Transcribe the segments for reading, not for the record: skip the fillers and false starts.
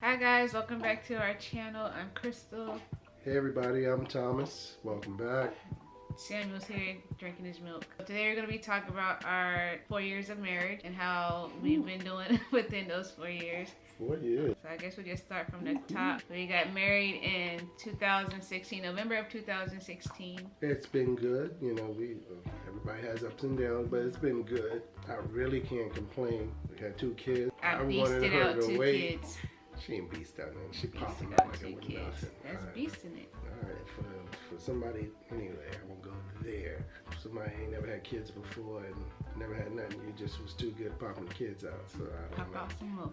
Hi guys, welcome back to our channel. I'm Krystal. Hey everybody, I'm Thomas. Welcome back. Samuel's here drinking his milk. Today we're going to be talking about our 4 years of marriage and how we've been doing within those 4 years. 4 years. So I guess we'll just start from the top. We got married in 2016, November of 2016. It's been good. You know, everybody has ups and downs, but it's been good. I really can't complain. We had 2 kids. I beasted out 2 kids. She ain't beast out there. She popping out like it was nothing. That's beasting it. Alright, for somebody, anyway, I won't go there. Somebody ain't never had kids before and never had nothing. You just was too good popping the kids out. So I don't know. Pop out some more.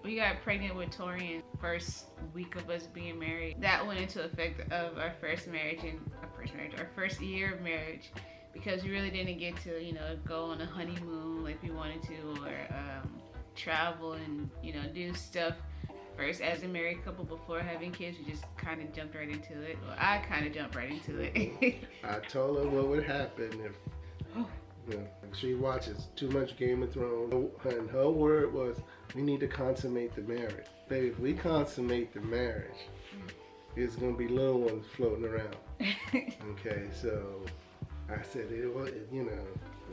We got pregnant with Torian first week of us being married. That went into effect of our first year of marriage, because we really didn't get to, you know, go on a honeymoon like we wanted to, or travel and, you know, do stuff first as a married couple before having kids. We just kind of jumped right into it. Well, I kind of jumped right into it. I told her what would happen if, you know, she watches too much Game of Thrones, and her word was, we need to consummate the marriage. Baby, if we consummate the marriage, there's gonna be little ones floating around. Okay, so I said, you know,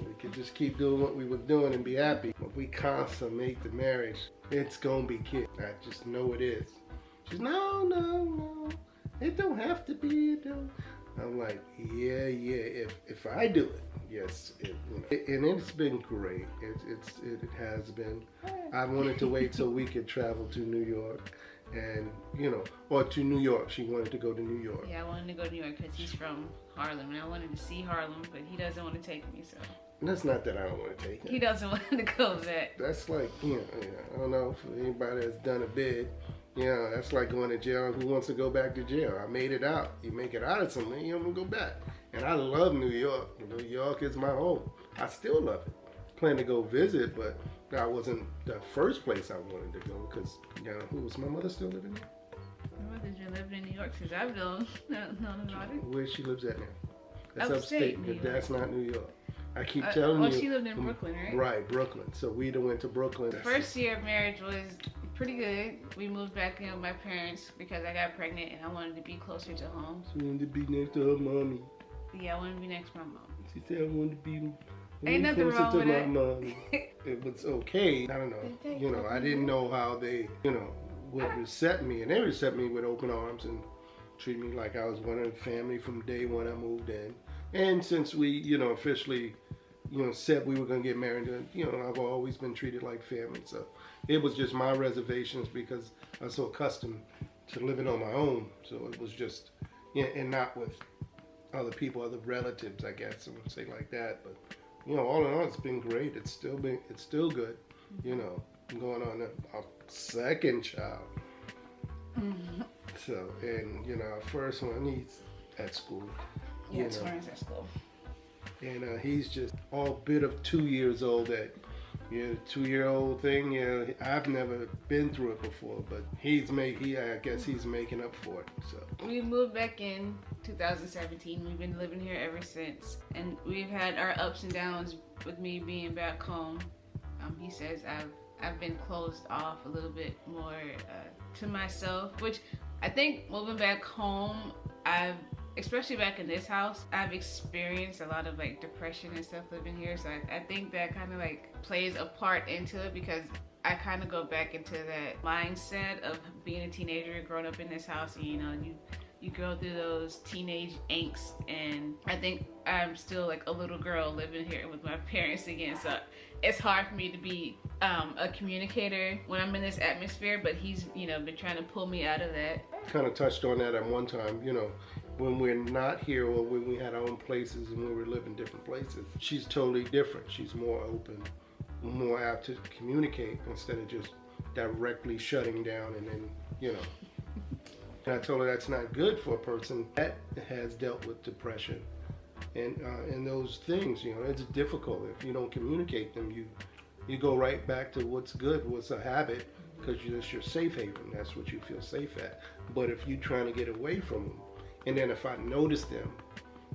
we could just keep doing what we were doing and be happy. If we consummate the marriage, it's gonna be kids. I just know it is. She's, no, it don't have to be. It don't. I'm like, yeah. If I do it, yes. And it's been great. It has been. I wanted to wait till we could travel to New York, and you know, or to New York. She wanted to go to New York. Yeah, I wanted to go to New York because he's from Harlem, and I wanted to see Harlem, but he doesn't want to take me. So. That's not that I don't want to take him. He doesn't want to go back. That's like, you know, I don't know for anybody that's done a bid. You know, that's like going to jail. Who wants to go back to jail? I made it out. You make it out of something, you don't go back. And I love New York. New York is my home. I still love it. Plan to go visit, but that wasn't the first place I wanted to go, because, you know, who was my mother still living there? My mother's been living in New York since I've known about it. Where she lives at now? That's upstate. But that's not New York. I keep telling you. Oh, she lived in Brooklyn, right? Right, Brooklyn. So we done went to Brooklyn. The first year of marriage was pretty good. We moved back in with my parents because I got pregnant and I wanted to be closer to home. She wanted to be next to her mommy. Yeah, I wanted to be next to my mom. She said I wanted to be Ain't nothing wrong with my mommy. It was okay. I don't know. You know, I didn't know how they, you know, would accept me. And they accept me with open arms and treat me like I was one of the family from day one I moved in. And since we, you know, officially, you know, said we were going to get married, you know, I've always been treated like family. So it was just my reservations because I was so accustomed to living on my own. So it was just, yeah, and not with other people, other relatives, I guess, I would say like that. But, you know, all in all, it's been great. It's still good. You know, I'm going on a second child. So, and, you know, our first one, he's at school. Yeah, Torrance at school. And he's just all bit of 2 years old. That, you know, 2-year-old thing. Yeah, I've never been through it before, but I guess he's making up for it. So we moved back in 2017. We've been living here ever since, and we've had our ups and downs with me being back home. He says I've been closed off a little bit more to myself, which I think moving back home, especially back in this house, I've experienced a lot of like depression and stuff living here. So I think that kind of like plays a part into it, because I kind of go back into that mindset of being a teenager, growing up in this house, and you know, you go through those teenage angst, and I think I'm still like a little girl living here with my parents again. So it's hard for me to be a communicator when I'm in this atmosphere, but he's, you know, been trying to pull me out of that. Kind of touched on that at one time, you know, when we're not here or when we had our own places and when we're living different places. She's totally different. She's more open, more apt to communicate instead of just directly shutting down and then, you know. And I told her that's not good for a person that has dealt with depression and those things. You know, it's difficult if you don't communicate them. You go right back to what's good, what's a habit, because that's your safe haven. That's what you feel safe at. But if you're trying to get away from them, and then if I notice them,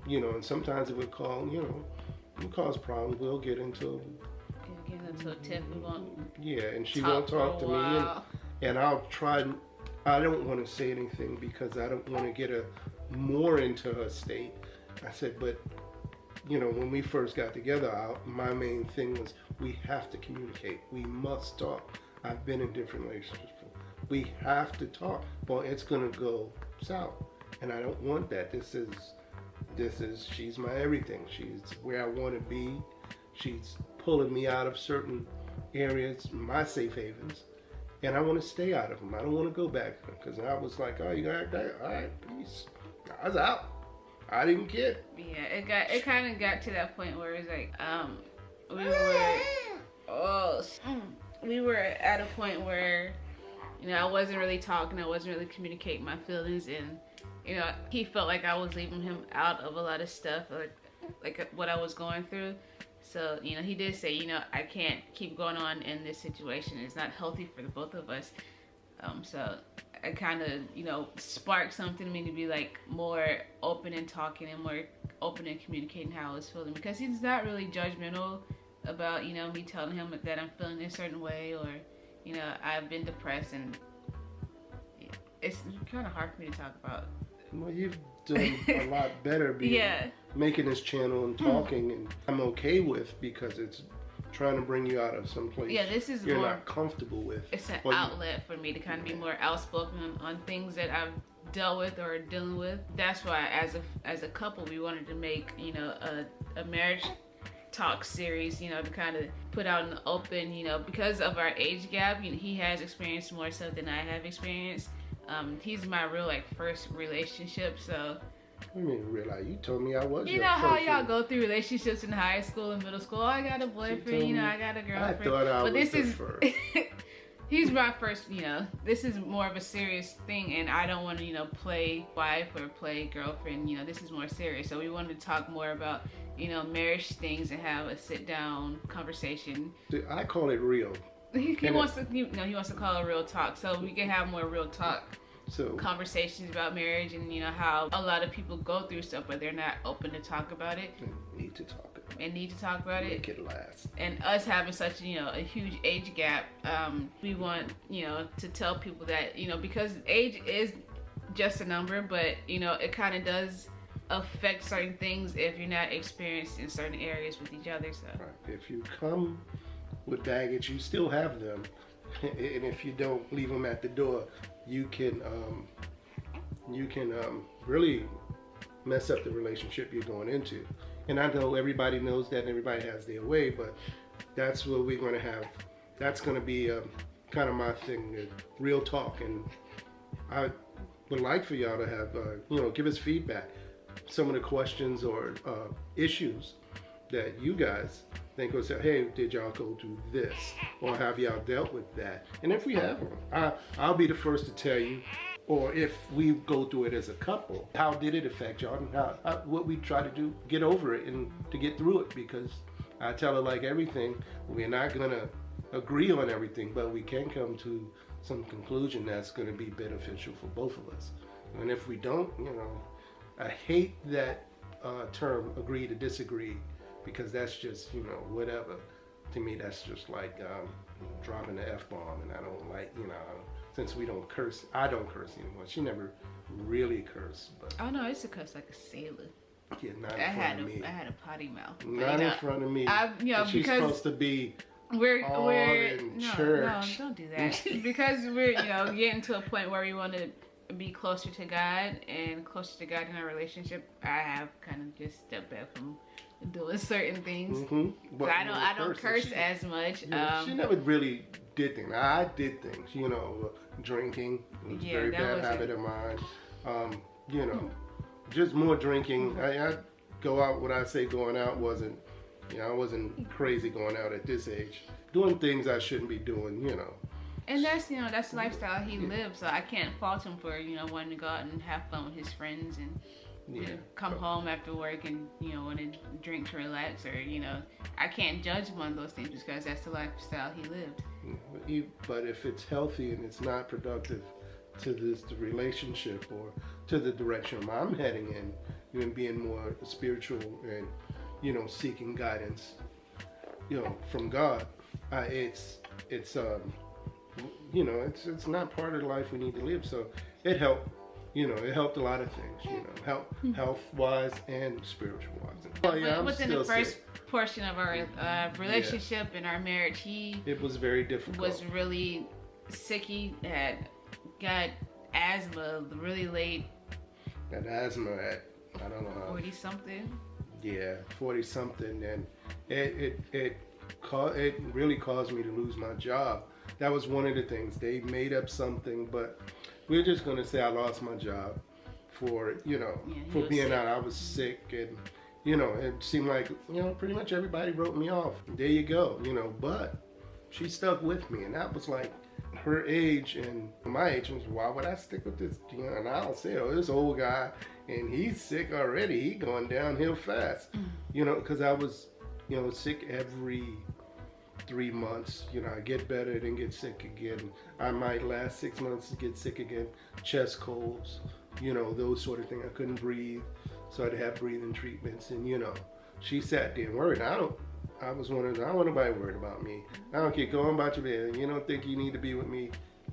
you know, and sometimes it would call, you know, We'll cause problems. We'll get into. Get into a tiff. We won't. Yeah, and she won't talk to me, and I'll try. I don't want to say anything because I don't want to get her more into her state. I said, but when we first got together, my main thing was we have to communicate. We must talk. I've been in different relationships. We have to talk, or it's gonna go south, and I don't want that. This is she's my everything. She's where I want to be. She's pulling me out of certain areas, my safe havens, and I want to stay out of them. I don't want to go back because I was like, oh, you got that? All right, peace. I was out. I didn't care. Yeah, it kind of got to that point where it's like, we were at a point where, I wasn't really talking, I wasn't really communicating my feelings, and he felt like I was leaving him out of a lot of stuff, like what I was going through. So, he did say, I can't keep going on in this situation. It's not healthy for the both of us. So I kind of, sparked something in me to be like more open and talking and more open and communicating how I was feeling, because he's not really judgmental about, me telling him that I'm feeling a certain way, or, I've been depressed, and it's kind of hard for me to talk about. Well, you've done a lot better making this channel and talking, and I'm okay with, because it's trying to bring you out of some place you're not comfortable with. It's an outlet for me to kind of be more outspoken on things that I've dealt with or dealing with. That's why as a couple we wanted to make a marriage talk series, to kind of put out in the open, because of our age gap. He has experienced more so than I have experienced. He's my real first relationship, so. What do you mean real life? You told me I was. You know how y'all go through relationships in high school and middle school. Oh, I got a boyfriend, I got a girlfriend. I thought I was the first. He's my first, this is more of a serious thing, and I don't want to, play wife or play girlfriend. This is more serious. So we wanted to talk more about, marriage things and have a sit down conversation. I call it real. He wants to call it real talk, so we can have more real talk. Conversations about marriage, and how a lot of people go through stuff but they're not open to talk about it. Need to talk about it. Make it last. And us having such a huge age gap, we want to tell people that because age is just a number, but it kind of does affect certain things if you're not experienced in certain areas with each other. So if you come with baggage, you still have them, and if you don't leave them at the door, you can really mess up the relationship you're going into. And I know everybody knows that, and everybody has their way, but that's what we're going to have. That's going to be kind of my thing, real talk. And I would like for y'all to have, give us feedback. Some of the questions or issues that you guys think will say, hey, did y'all go through this? Or have y'all dealt with that? And if we haven't, I'll be the first to tell you. Or if we go through it as a couple, how did it affect y'all? And what we try to do, get over it and to get through it. Because I tell her, like everything, we're not going to agree on everything, but we can come to some conclusion that's going to be beneficial for both of us. And if we don't, I hate that term, agree to disagree, because that's just, whatever. To me, that's just like dropping the F-bomb, and I don't like, since we don't curse, I don't curse anymore. She never really cursed. But oh no, I used to cuss like a sailor. Yeah, not in front of me. I had a potty mouth. Not in front of me. She's supposed to be we're in church. No, don't do that. Because we're, getting to a point where we want to be closer to God and closer to God in our relationship. I have kind of just stepped back from doing certain things. But I don't curse as much. She never really did things. I did things, drinking was a very bad habit of mine. Just more drinking. I go out, what I say going out wasn't, I wasn't crazy going out at this age. Doing things I shouldn't be doing, And that's, that's the lifestyle he lived, so I can't fault him for, wanting to go out and have fun with his friends and come home after work and, want to drink to relax, or, I can't judge him on those things because that's the lifestyle he lived. But if it's healthy and it's not productive to the relationship or to the direction I'm heading in, being more spiritual and, seeking guidance, from God. It's it's not part of the life we need to live. So it helped. It helped a lot of things. Health wise and spiritual wise. Oh yeah, I'm within still the first sick. portion of our relationship and our marriage, It was very difficult. Was really sick. He had got asthma really late. That asthma at, I don't know how. 40 something. Yeah, 40 something, and it really caused me to lose my job. That was one of the things. They made up something, but we're just gonna say I lost my job for for being sick. out. I was sick, and it seemed like pretty much everybody wrote me off. There you go, but she stuck with me, and that was like her age and my age was, why would I stick with this? And I'll say, this old guy, and he's sick already. He going downhill fast, because I was sick every 3 months. I get better, then get sick again. I might last 6 months to get sick again. Chest colds, those sort of things. I couldn't breathe, so I'd have breathing treatments. And she sat there and worried. I was one of those, I don't want nobody worried about me. I don't care, go on about your bed. You don't think you need to be with me?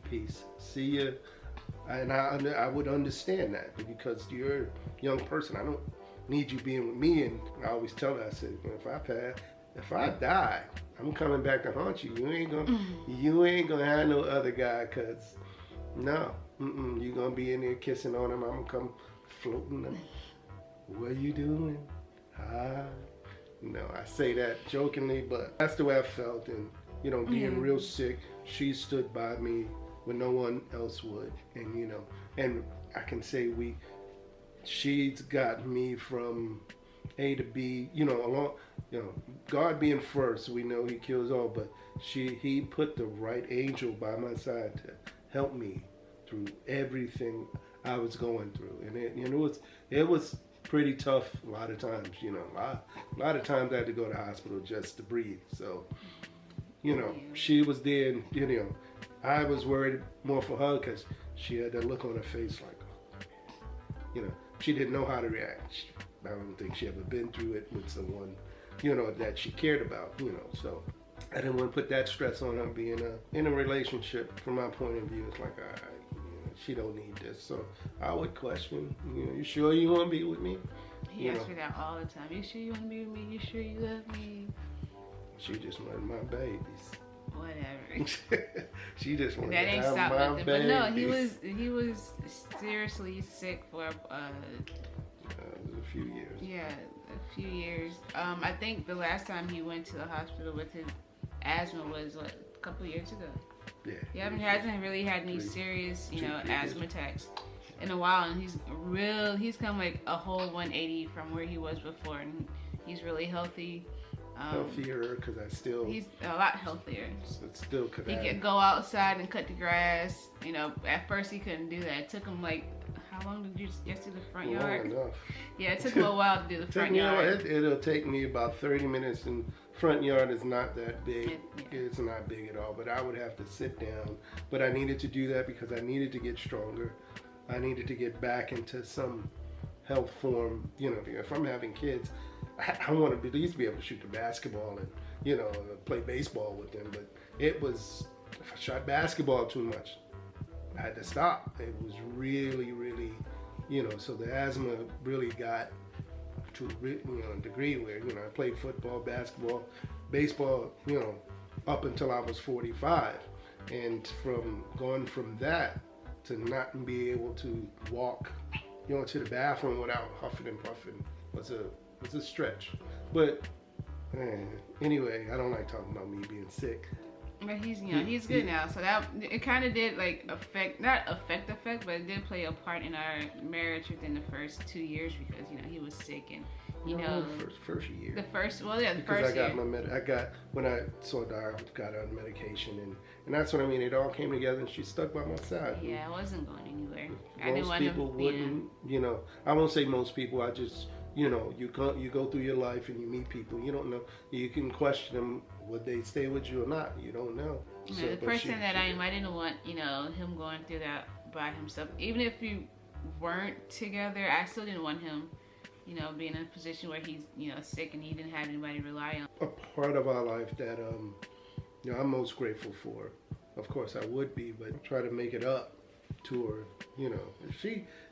Peace. See ya. And I would understand that because you're a young person. I don't need you being with me. And I always tell her, I said, if I die, I'm coming back to haunt you. You ain't gonna have no other guy, cause no, you gonna be in there kissing on him. I'm gonna come floating. What are you doing? I say that jokingly, but that's the way I felt. And being real sick, she stood by me when no one else would. And and I can say she's got me from A to B, along, God being first, we know he kills all, but he put the right angel by my side to help me through everything I was going through. And it was pretty tough a lot of times, a lot of times I had to go to the hospital just to breathe. So, she was there, and, I was worried more for her because she had that look on her face like, she didn't know how to react. I don't think she ever been through it with someone, that she cared about, so I didn't want to put that stress on her being in a relationship. From my point of view, it's like, all right, she don't need this. So I would question, you sure you want to be with me? He asks me that all the time. You sure you want to be with me? You sure you love me? She just wanted my babies. Whatever. She just wanted that ain't to have my nothing. babies. But no, he was seriously sick for it was a few years. Yeah, a few years. I think the last time he went to the hospital with his asthma was a couple years ago. Yeah. He hasn't really had any serious, asthma attacks in a while, and he's come like a whole 180 from where he was before, and he's really healthy. Healthier, because he's a lot healthier. It still could. He could go outside and cut the grass. At first he couldn't do that. It took him like, how long did you just do the front yard? Long enough. Yeah, it took him a while to do the front yard. It'll take me about 30 minutes, and front yard is not that big. It's not big at all, but I would have to sit down. But I needed to do that because I needed to get stronger. I needed to get back into some health form. If I'm having kids, I want to at least be able to shoot the basketball and, play baseball with them. But it was, if I shot basketball too much, I had to stop. It was really, really, so the asthma really got to a degree where, I played football, basketball, baseball, up until I was 45. And going from that to not be able to walk, to the bathroom without huffing and puffing was a stretch. But anyway, I don't like talking about me being sick. But he's good now. So that it kind of did not affect, but it did play a part in our marriage within the first 2 years because he was sick and first year. The first year. When I saw Dar, I got on medication and that's what I mean. It all came together and she stuck by my side. Yeah, I wasn't going anywhere. Most people wouldn't. I won't say most people. I just. You go through your life and you meet people. You don't know. You can question them. Would they stay with you or not? You don't know. The person that I am, I didn't want him going through that by himself. Even if we weren't together, I still didn't want him, you know, being in a position where he's, you know, sick and he didn't have anybody to rely on. A part of our life that you know, I'm most grateful for. Of course, I would be, but try to make it up to her. You know,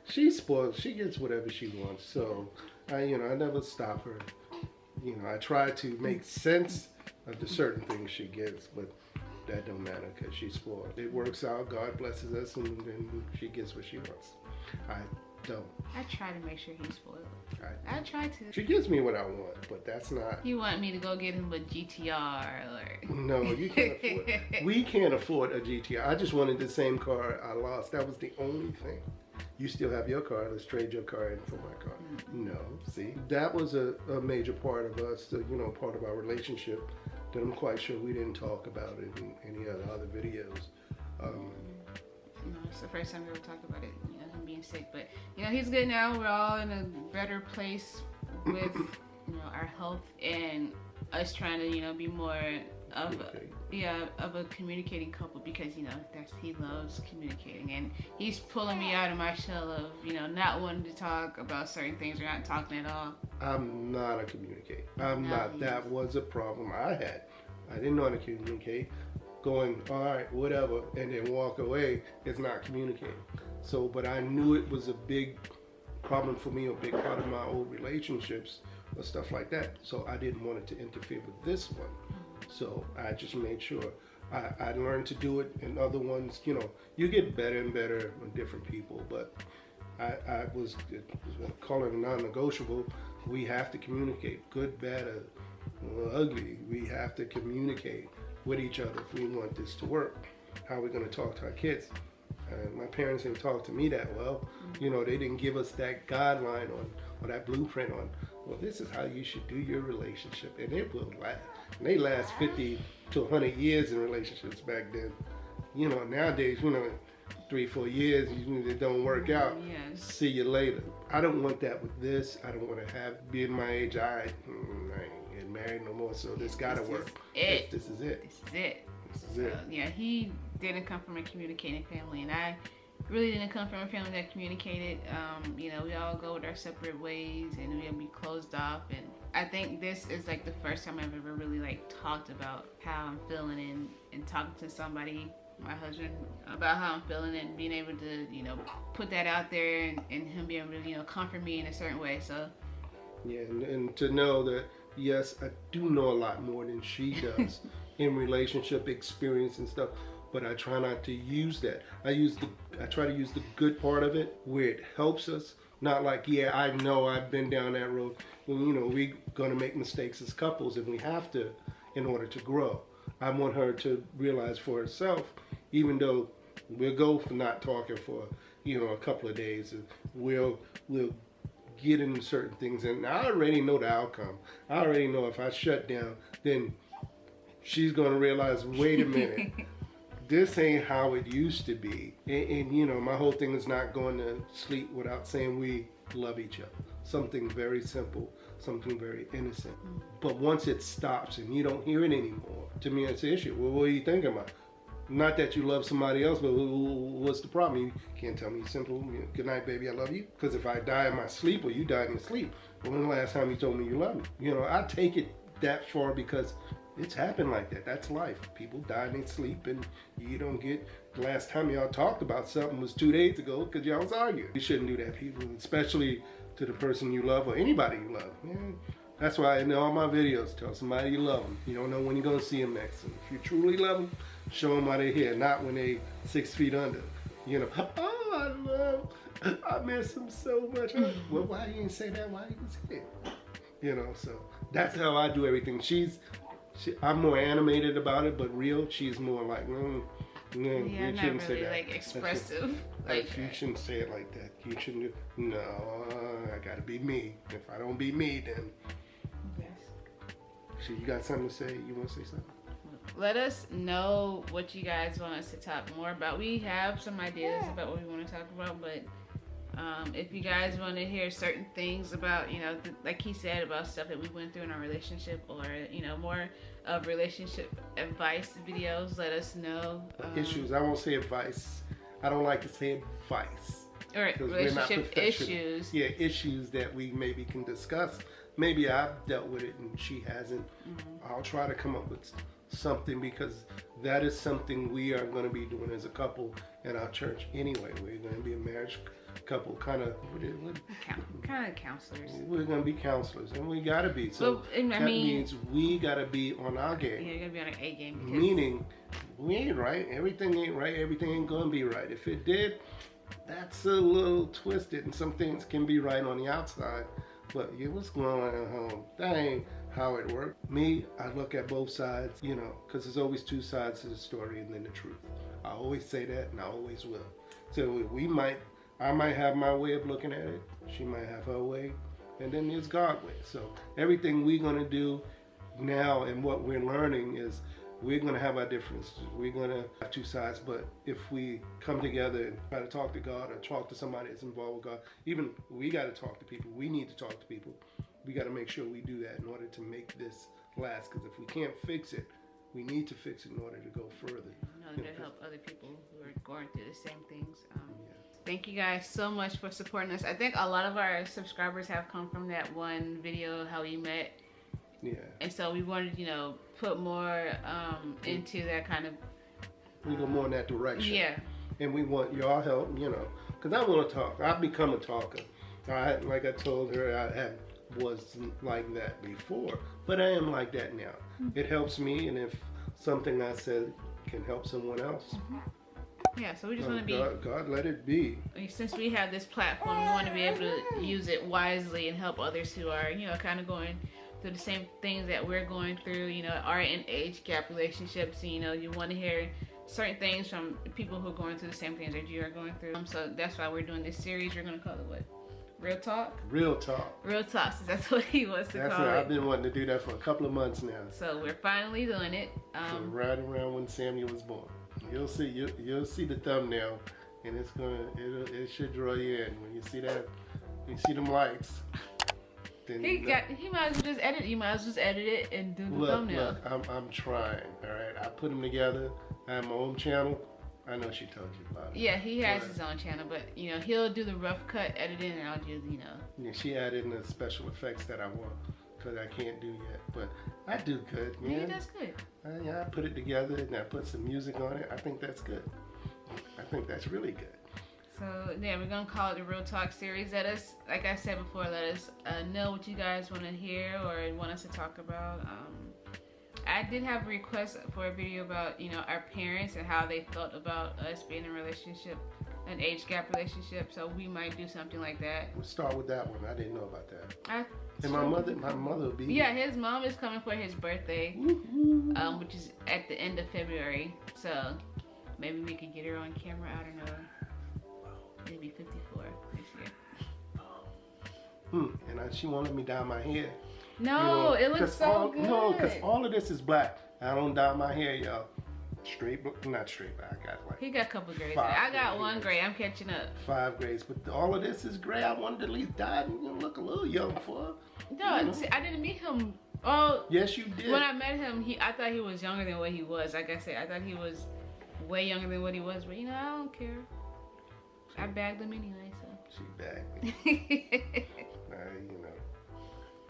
she's spoiled. She gets whatever she wants. So I never stop her. You know, I try to make sense of the certain things she gets, but that don't matter because she's spoiled. It works out. God blesses us, and then she gets what she wants. I don't. I try to make sure he's spoiled. I try to. She gives me what I want, but that's not. You want me to go get him a GTR or? No, you can't afford. We can't afford a GTR. I just wanted the same car I lost. That was the only thing. You still have your car. Let's trade your car in for my car. No, see, that was a major part of us. You know, part of our relationship that I'm quite sure we didn't talk about it in any other videos. You know, it's the first time we ever talked about it, you know, him being sick. But, you know, he's good now. We're all in a better place with, you know, our health and us trying to, you know, be more of a communicating couple because, you know, he loves communicating. And he's pulling me out of my shell of, you know, not wanting to talk about certain things or not talking at all. I'm not a communicator. I'm not. That was a problem I had. I didn't know how to communicate. Going, all right, whatever, and then walk away is not communicating. So, but I knew it was a big problem for me, a big part of my old relationships or stuff like that. So I didn't want it to interfere with this one. So I just made sure I learned to do it in other ones. You know, you get better and better with different people, but I was calling it non-negotiable. We have to communicate, good, bad, or ugly. We have to communicate with each other if we want this to work. How are we going to talk to our kids? My parents didn't talk to me that well. You know, they didn't give us that guideline or that blueprint on, well, this is how you should do your relationship. And it will last. And they last 50 to 100 years in relationships back then. You know, nowadays, you know, 3-4 years, it don't work out. Yes. See you later. I don't want that with this. I don't want to being my age, I ain't getting married no more, so this gotta work. This is it. Yeah, he didn't come from a communicating family, and I really didn't come from a family that communicated. You know, we all go with our separate ways, and we'll be closed off. And I think this is like the first time I've ever really like talked about how I'm feeling and talking to somebody, my husband, about how I'm feeling and being able to, you know, put that out there and him being able to, you know, comfort me in a certain way. So yeah, and to know that yes, I do know a lot more than she does in relationship experience and stuff, but I try not to use that. I try to use the good part of it where it helps us. Not like, yeah, I know I've been down that road. Well, you know, we're gonna make mistakes as couples, and we have to in order to grow. I want her to realize for herself, even though we'll go for not talking for, you know, a couple of days, and we'll get into certain things, and I already know the outcome. I already know if I shut down, then she's gonna realize, wait a minute, this ain't how it used to be. And you know, my whole thing is not going to sleep without saying we love each other. Something very simple, something very innocent. But once it stops and you don't hear it anymore, to me it's an issue. Well, what are you thinking about? Not that you love somebody else, but what's the problem? You can't tell me simple, good night, baby, I love you. Because if I die in my sleep or you die in your sleep, when the last time you told me you love me? You know, I take it that far because it's happened like that. That's life. People die in their sleep, and you don't get. The last time y'all talked about something was 2 days ago because y'all was arguing. You shouldn't do that, people, especially to the person you love or anybody you love. Yeah. That's why in all my videos, tell somebody you love them. You don't know when you're going to see them next. And if you truly love them, show them while they're here, not when they 6 feet under. You know, oh, I miss them so much. Well, why you didn't say that while you was here? You know, so that's how I do everything. I'm more animated about it, but real, she's more like, no, yeah, you shouldn't not really say that. like expressive. You shouldn't say it like that. You shouldn't. No, I gotta be me. If I don't be me, then. Yes. So you got something to say? You want to say something? Let us know what you guys want us to talk more about. We have some ideas about what we want to talk about, but if you guys want to hear certain things about, you know, like he said, about stuff that we went through in our relationship, or, you know, more of relationship advice videos, let us know. Issues. I won't say advice. I don't like to say advice. Or relationship issues. Yeah, issues that we maybe can discuss. Maybe I've dealt with it and she hasn't. I'll try to come up with something, because that is something we are going to be doing as a couple in our church anyway. We're going to be a marriage couple, kind of counselors. We're going to be counselors, and we got to be. So that means we got to be on our game. Yeah, you got to be on our A game. Meaning, we ain't right. Everything ain't right. Everything ain't going to be right. If it did, that's a little twisted, and some things can be right on the outside. But yeah, what's going on at home? That ain't how it worked. Me, I look at both sides, you know, because there's always two sides to the story and then the truth. I always say that, and I always will. So I might have my way of looking at it. She might have her way, and then there's God's way. So everything we're gonna do now and what we're learning is we're gonna have our differences. We're gonna have two sides, but if we come together and try to talk to God or talk to somebody that's involved with God, even we got to talk to people. We need to talk to people. We got to make sure we do that in order to make this last. Because if we can't fix it, we need to fix it in order to go further. In order to help other people who are going through the same things. Thank you guys so much for supporting us. I think a lot of our subscribers have come from that one video, how we met. Yeah. And so we wanted, put more into that kind of. We go more in that direction. Yeah. And we want y'all help, because I want to talk. I've become a talker. Like I told her, I wasn't like that before, but I am like that now. It helps me, and if something I said can help someone else. Yeah, so we just want to be. God, let it be. Since we have this platform, we want to be able to use it wisely and help others who are, kind of going through the same things that we're going through, are in age gap relationships. You want to hear certain things from people who are going through the same things that you are going through. So that's why we're doing this series. We're going to call it what? Real Talk? Real Talk. Real Talk, so that's what he wants to call it. I've been wanting to do that for a couple of months now. So we're finally doing it. So right around when Samuel was born. You'll see the thumbnail, and it should draw you in. When you see that, you see them lights. Then he might as well just edit. You might as well just edit it and do the thumbnail. Look, I'm trying. All right, I put them together. I have my own channel. I know she told you about it. Yeah, he has his own channel, but he'll do the rough cut editing, and I'll do Yeah, she added in the special effects that I want, because I can't do yet, but I do good, man. Yeah, that's good. I put it together and I put some music on it. I think that's good. I think that's really good. So yeah, we're gonna call it the Real Talk series. Let us, like I said before, let us know what you guys want to hear or want us to talk about. I did have a request for a video about our parents and how they felt about us being in a relationship, an age gap relationship. So we might do something like that. We'll start with that one. I didn't know about that. And my mother will be. Yeah, his mom is coming for his birthday, which is at the end of February. So maybe we could get her on camera. I don't know. Maybe 54 next year. And she wanted me dye my hair. No, it looks so good. No, because all of this is black. I don't dye my hair, y'all. Not straight, but I got like. He got a couple of grays. I got one gray. I'm catching up. 5 grays, but all of this is gray. I wanted to at least dye it and look a little young for her. No, see, I didn't meet him. Oh, yes, you did. When I met him, I thought he was younger than what he was. Like I said, I thought he was way younger than what he was. But I don't care. I bagged him anyway, so. She bagged me.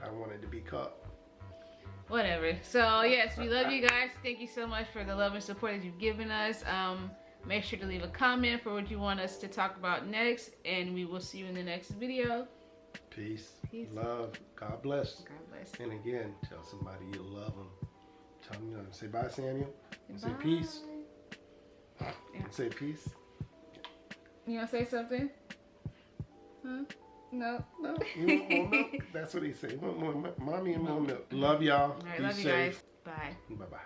I wanted to be caught. Whatever. So yes, we love you guys. Thank you so much for the love and support that you've given us. Make sure to leave a comment for what you want us to talk about next, and we will see you in the next video. Peace. Love. God bless. God bless. And again, tell somebody you love them. Tell them, say bye, Samuel. And bye. Say peace. Yeah. And say peace. You want to say something? Huh? No. You want more milk? That's what he said. You want more milk? Mommy and more milk. Love y'all. All right, love you guys. Bye. Bye-bye.